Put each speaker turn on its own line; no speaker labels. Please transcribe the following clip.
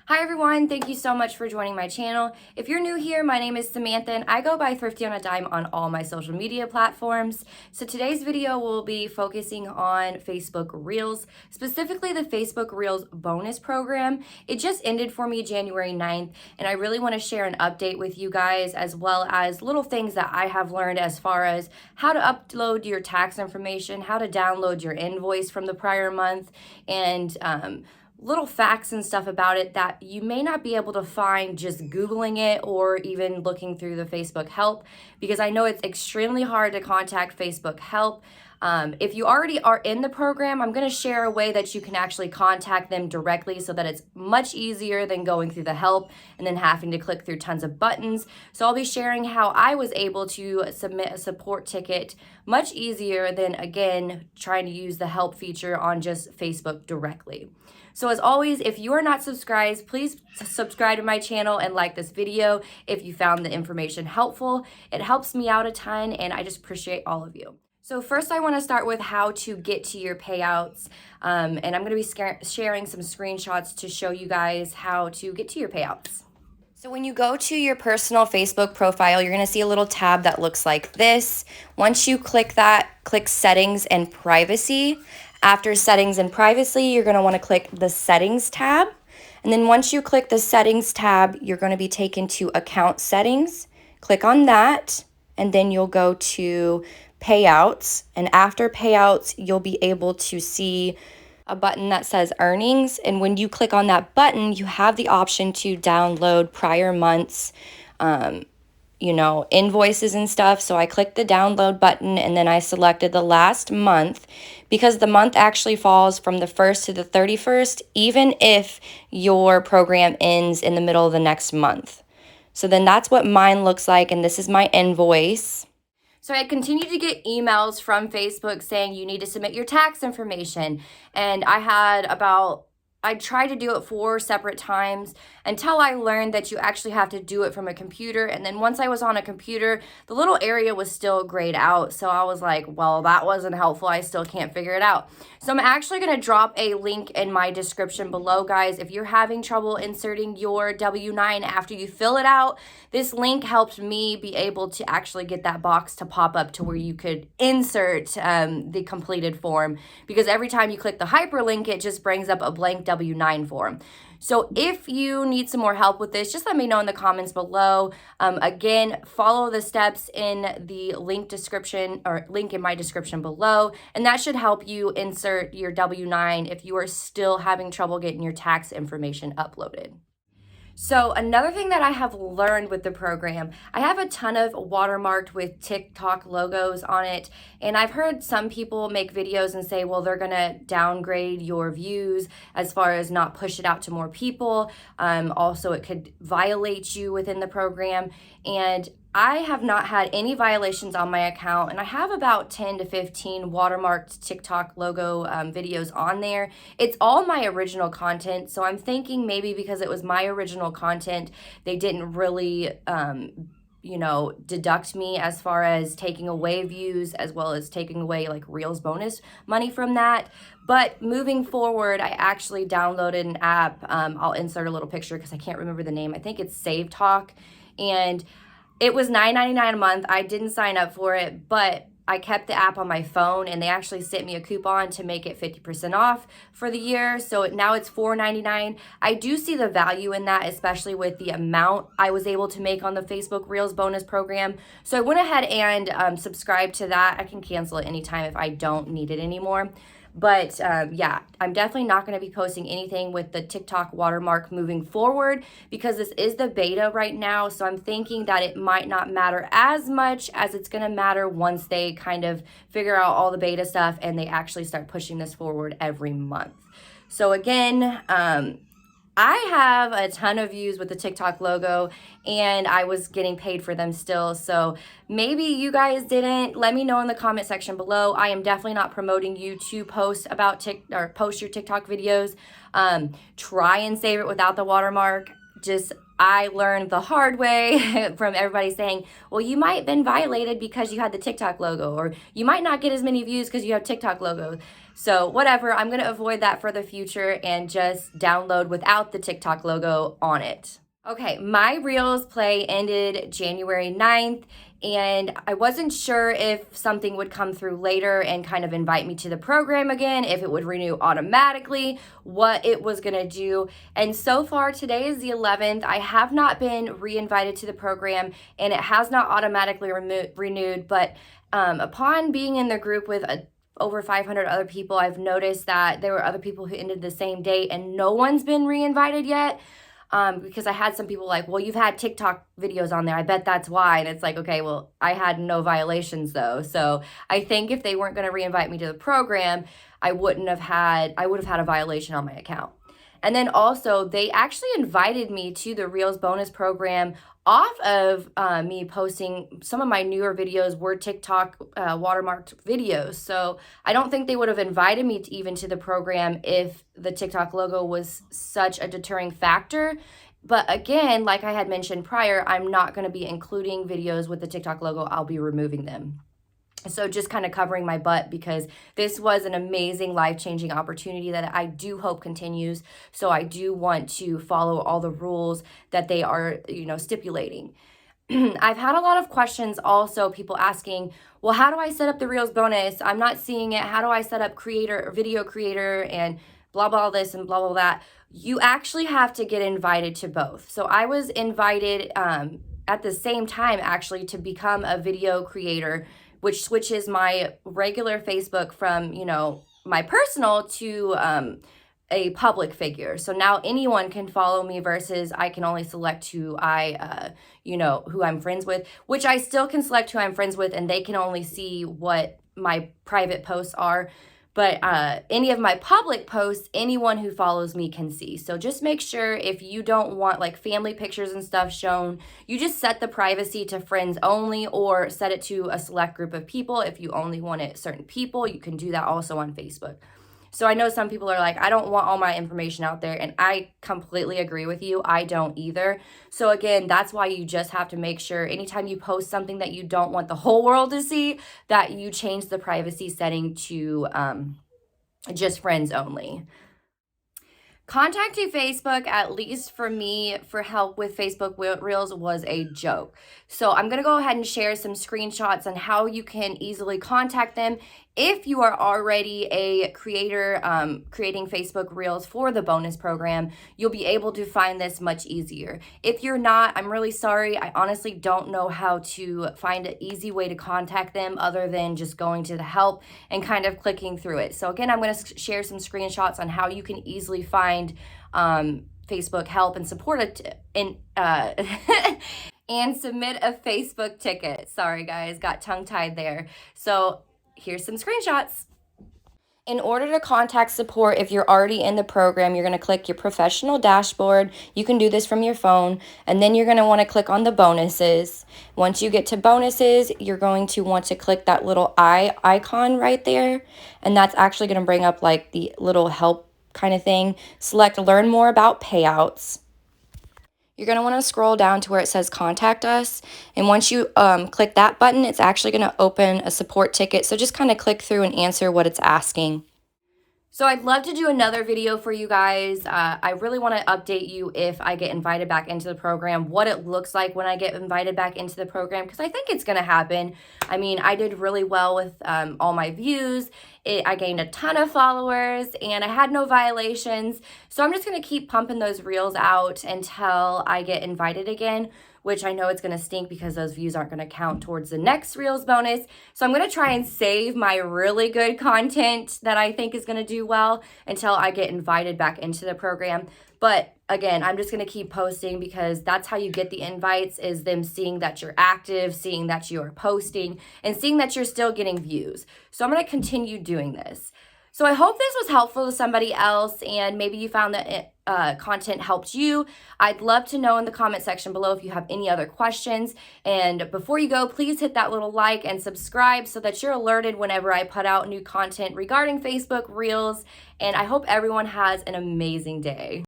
Hi everyone, thank you so much for joining my channel. If you're new here, my name is Samantha and I go by Thrifty on a Dime on all my social media platforms. So today's video will be focusing on Facebook Reels, specifically the Facebook Reels bonus program. It just ended for me January 9th and I really want to share an update with you guys as well as little things that I have learned as far as how to upload your tax information, how to download your invoice from the prior month, and little facts and stuff about it that you may not be able to find just Googling it or even looking through the Facebook help, because I know it's extremely hard to contact Facebook help. If you already are in the program, I'm going to share a way that you can actually contact them directly so that it's much easier than going through the help and then having to click through tons of buttons. So I'll be sharing how I was able to submit a support ticket much easier than, again, trying to use the help feature on just Facebook directly. So as always, if you are not subscribed, please subscribe to my channel and like this video if you found the information helpful. It helps me out a ton and I just appreciate all of you. So first I want to start with how to get to your payouts, and I'm going to be sharing some screenshots to show you guys how to get to your payouts. So when you go to your personal Facebook profile, you're going to see a little tab that looks like this. Once you click that, click Settings and Privacy. After Settings and Privacy, you're going to want to click the Settings tab. And then once you click the Settings tab, you're going to be taken to Account Settings. Click on that, and then you'll go to Payouts. And after Payouts, you'll be able to see a button that says Earnings. And when you click on that button, you have the option to download prior months, invoices and stuff. So I clicked the download button and then I selected the last month, because the month actually falls from the 1st to the 31st, even if your program ends in the middle of the next month. So then that's what mine looks like, and this is my invoice. So I continued to get emails from Facebook saying you need to submit your tax information, and I tried to do it 4 separate times until I learned that you actually have to do it from a computer. And then once I was on a computer, the little area was still grayed out. So I was like, well, that wasn't helpful. I still can't figure it out. So I'm actually going to drop a link in my description below, guys. If you're having trouble inserting your W-9 after you fill it out, this link helped me be able to actually get that box to pop up to where you could insert the completed form, because every time you click the hyperlink, it just brings up a blank W-9 form. So if you need some more help with this, just let me know in the comments below. Again, follow the steps in the link in my description below, and that should help you insert your W-9 if you are still having trouble getting your tax information uploaded. So another thing that I have learned with the program, I have a ton of watermarked with TikTok logos on it, and I've heard some people make videos and say, well, they're gonna downgrade your views as far as not push it out to more people. Also, it could violate you within the program, and I have not had any violations on my account, and I have about 10 to 15 watermarked TikTok logo videos on there. It's all my original content, so I'm thinking maybe because it was my original content, they didn't really, deduct me as far as taking away views as well as taking away like Reels bonus money from that. But moving forward, I actually downloaded an app. I'll insert a little picture because I can't remember the name. I think it's Save Talk, and it was $9.99 a month. I didn't sign up for it, but I kept the app on my phone, and they actually sent me a coupon to make it 50% off for the year. So now it's $4.99. I do see the value in that, especially with the amount I was able to make on the Facebook Reels bonus program. So I went ahead and subscribed to that. I can cancel it anytime if I don't need it anymore. But yeah, I'm definitely not going to be posting anything with the TikTok watermark moving forward, because this is the beta right now. So I'm thinking that it might not matter as much as it's going to matter once they kind of figure out all the beta stuff and they actually start pushing this forward every month. So again, I have a ton of views with the TikTok logo, and I was getting paid for them still. So maybe you guys didn't. Let me know in the comment section below. I am definitely not promoting you to post post your TikTok videos. Try and save it without the watermark. I learned the hard way from everybody saying, well, you might have been violated because you had the TikTok logo, or you might not get as many views because you have TikTok logo. So whatever, I'm going to avoid that for the future and just download without the TikTok logo on it. Okay, my Reels play ended January 9th, and I wasn't sure if something would come through later and kind of invite me to the program again, if it would renew automatically, what it was going to do. And so far, today is the 11th. I have not been re-invited to the program, and it has not automatically renewed, but upon being in the group with over 500 other people, I've noticed that there were other people who ended the same date, and no one's been re-invited yet. Because I had some people like, well, you've had TikTok videos on there. I bet that's why. And it's like, okay, well, I had no violations though. So I think if they weren't going to re-invite me to the program, I would have had a violation on my account. And then also, they actually invited me to the Reels bonus program off of me posting some of my newer videos were TikTok watermarked videos. So I don't think they would have invited me even to the program if the TikTok logo was such a deterring factor. But again, like I had mentioned prior, I'm not going to be including videos with the TikTok logo. I'll be removing them. So just kind of covering my butt, because this was an amazing life-changing opportunity that I do hope continues. So I do want to follow all the rules that they are, stipulating. I've had a lot of questions also, people asking, well, how do I set up the Reels bonus? I'm not seeing it. How do I set up video creator and blah, blah, this and blah, blah, that? You actually have to get invited to both. So I was invited at the same time, actually, to become a video creator, which switches my regular Facebook from, my personal to a public figure. So now anyone can follow me versus I can only select who who I'm friends with, which I still can select who I'm friends with, and they can only see what my private posts are. But any of my public posts, anyone who follows me can see. So just make sure if you don't want like family pictures and stuff shown, you just set the privacy to friends only, or set it to a select group of people. If you only want it certain people, you can do that also on Facebook. So I know some people are like, I don't want all my information out there, and I completely agree with you. I don't either. So again, that's why you just have to make sure anytime you post something that you don't want the whole world to see, that you change the privacy setting to just friends only. Contacting Facebook, at least for me, for help with Facebook Reels was a joke. So I'm going to go ahead and share some screenshots on how you can easily contact them. If you are already a creator creating Facebook Reels for the bonus program, you'll be able to find this much easier. If you're not, I'm really sorry. I honestly don't know how to find an easy way to contact them other than just going to the help and kind of clicking through it. So again, I'm going to share some screenshots on how you can easily find Facebook help and support and submit a Facebook ticket. Sorry guys, got tongue-tied there. So here's some screenshots. In order to contact support, if you're already in the program, you're going to click your professional dashboard. You can do this from your phone, and then you're going to want to click on the bonuses. Once you get to bonuses, you're going to want to click that little icon right there, and that's actually going to bring up like the little help kind of thing. Select learn more about payouts. You're going to want to scroll down to where it says contact us. And once you click that button, it's actually going to open a support ticket. So just kind of click through and answer what it's asking. So I'd love to do another video for you guys. I really want to update you if I get invited back into the program, what it looks like when I get invited back into the program, because I think it's going to happen. I mean, I did really well with all my views. I gained a ton of followers, and I had no violations. So I'm just going to keep pumping those reels out until I get invited again, which I know it's going to stink because those views aren't going to count towards the next Reels bonus. So I'm going to try and save my really good content that I think is going to do well until I get invited back into the program. But again, I'm just going to keep posting because that's how you get the invites, is them seeing that you're active, seeing that you are posting, and seeing that you're still getting views. So I'm going to continue doing this. So I hope this was helpful to somebody else, and maybe you found that content helped you. I'd love to know in the comment section below if you have any other questions. And before you go, please hit that little like and subscribe so that you're alerted whenever I put out new content regarding Facebook Reels. And I hope everyone has an amazing day.